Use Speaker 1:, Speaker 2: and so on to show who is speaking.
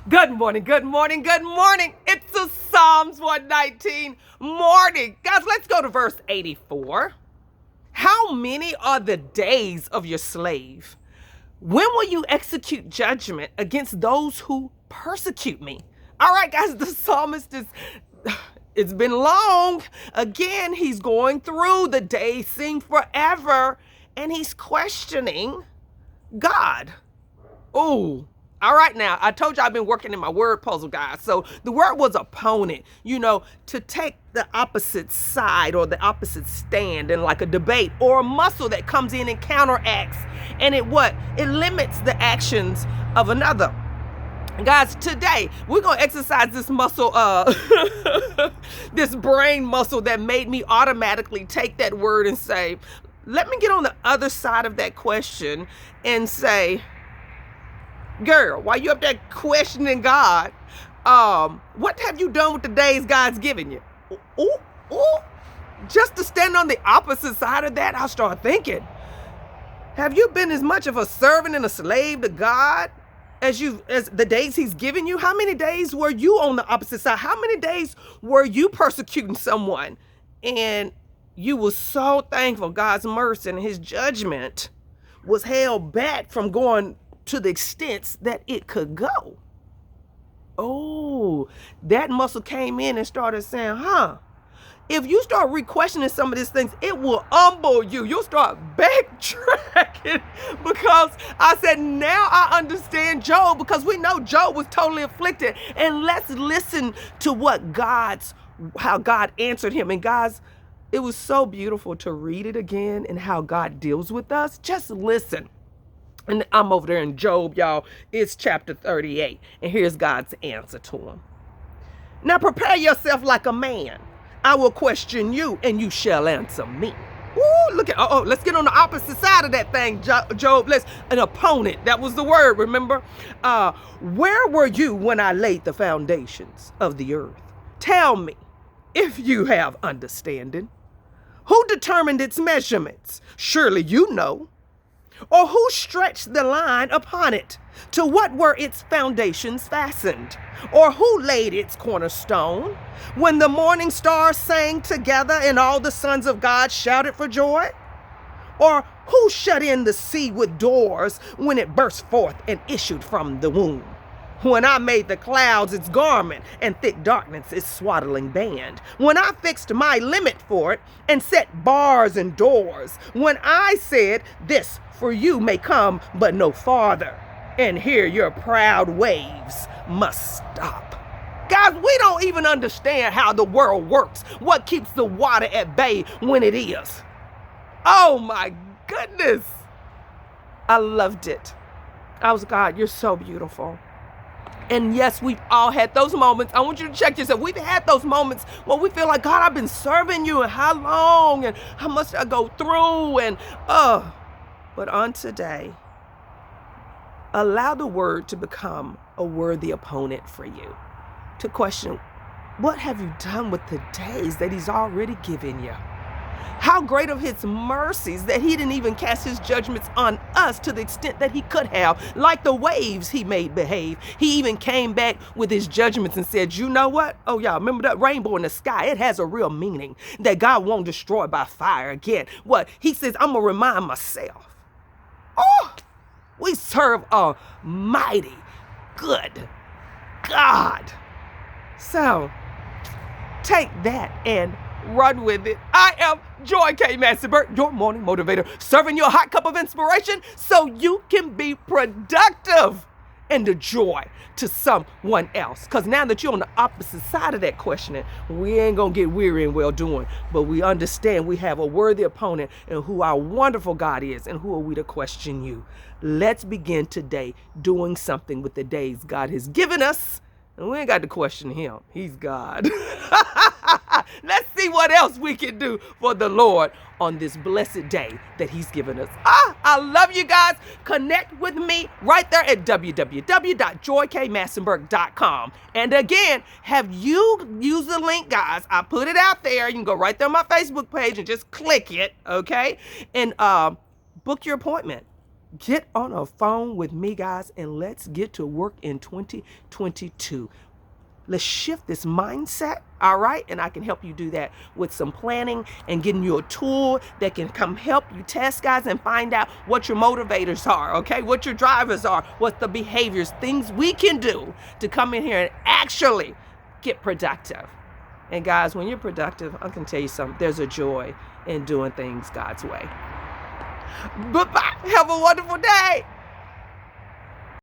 Speaker 1: Good morning, good morning, good morning. It's a Psalms 119 morning. Guys, let's go to verse 84. How many are the days of your slave? When will you execute judgment against those who persecute me? All right, guys, the psalmist it's been long. Again, he's going through the days seem forever, and he's questioning God. Oh, all right, now, I told you I've been working in my word puzzle, guys. So the word was opponent, to take the opposite side or the opposite stand in like a debate, or a muscle that comes in and counteracts. And it limits the actions of another. Guys, today we're going to exercise this muscle, this brain muscle that made me automatically take that word and say, let me get on the other side of that question and say, girl, while you up there questioning God, what have you done with the days God's given you? Ooh. Just to stand on the opposite side of that, I start thinking, have you been as much of a servant and a slave to God as the days he's given you? How many days were you on the opposite side? How many days were you persecuting someone? And you were so thankful God's mercy and his judgment was held back from going to the extent that it could go. Oh, that muscle came in and started saying, if you start re-questioning some of these things, it will humble you. You'll start backtracking, because I said, now I understand Job, because we know Job was totally afflicted. And let's listen to how God answered him. And guys, it was so beautiful to read it again and how God deals with us. Just listen. And I'm over there in Job, y'all. It's chapter 38. And here's God's answer to him. Now prepare yourself like a man. I will question you, and you shall answer me. Ooh, let's get on the opposite side of that thing, Job. An opponent. That was the word, remember? Where were you when I laid the foundations of the earth? Tell me, if you have understanding. Who determined its measurements? Surely you know. Or who stretched the line upon it? To what were its foundations fastened? Or who laid its cornerstone? When the morning stars sang together and all the sons of God shouted for joy? Or who shut in the sea with doors when it burst forth and issued from the womb? When I made the clouds its garment and thick darkness its swaddling band. When I fixed my limit for it and set bars and doors. When I said, this for you may come but no farther. And here your proud waves must stop. Guys, we don't even understand how the world works. What keeps the water at bay when it is? Oh my goodness. I loved it. God, you're so beautiful. And yes, we've all had those moments. I want you to check yourself. We've had those moments where we feel like, God, I've been serving you, and how long, and how much I go through, and But on today, allow the word to become a worthy opponent for you. To question, what have you done with the days that he's already given you? How great of his mercies that he didn't even cast his judgments on us to the extent that he could have. Like the waves he made behave. He even came back with his judgments and said, you know what? Oh, y'all, remember that rainbow in the sky? It has a real meaning that God won't destroy by fire again. What? He says, I'm going to remind myself. Oh, we serve a mighty good God. So take that and run with it. I am JKM&A, your morning motivator, serving you a hot cup of inspiration so you can be productive and a joy to someone else. Because now that you're on the opposite side of that questioning, we ain't going to get weary in well doing. But we understand we have a worthy opponent and who our wonderful God is, and who are we to question you. Let's begin today doing something with the days God has given us. And we ain't got to question him. He's God. Let's see what else we can do for the Lord on this blessed day that he's given us. I love you guys. Connect with me right there at www.joykmassenberg.com. And again, have you used the link, guys? I put it out there. You can go right there on my Facebook page and just click it, okay? And book your appointment. Get on a phone with me, guys, and let's get to work in 2022. Let's shift this mindset, all right? And I can help you do that with some planning and getting you a tool that can come help you test, guys, and find out what your motivators are, okay? What your drivers are, what the behaviors, things we can do to come in here and actually get productive. And guys, when you're productive, I can tell you something, there's a joy in doing things God's way. Bye-bye. Have a wonderful day.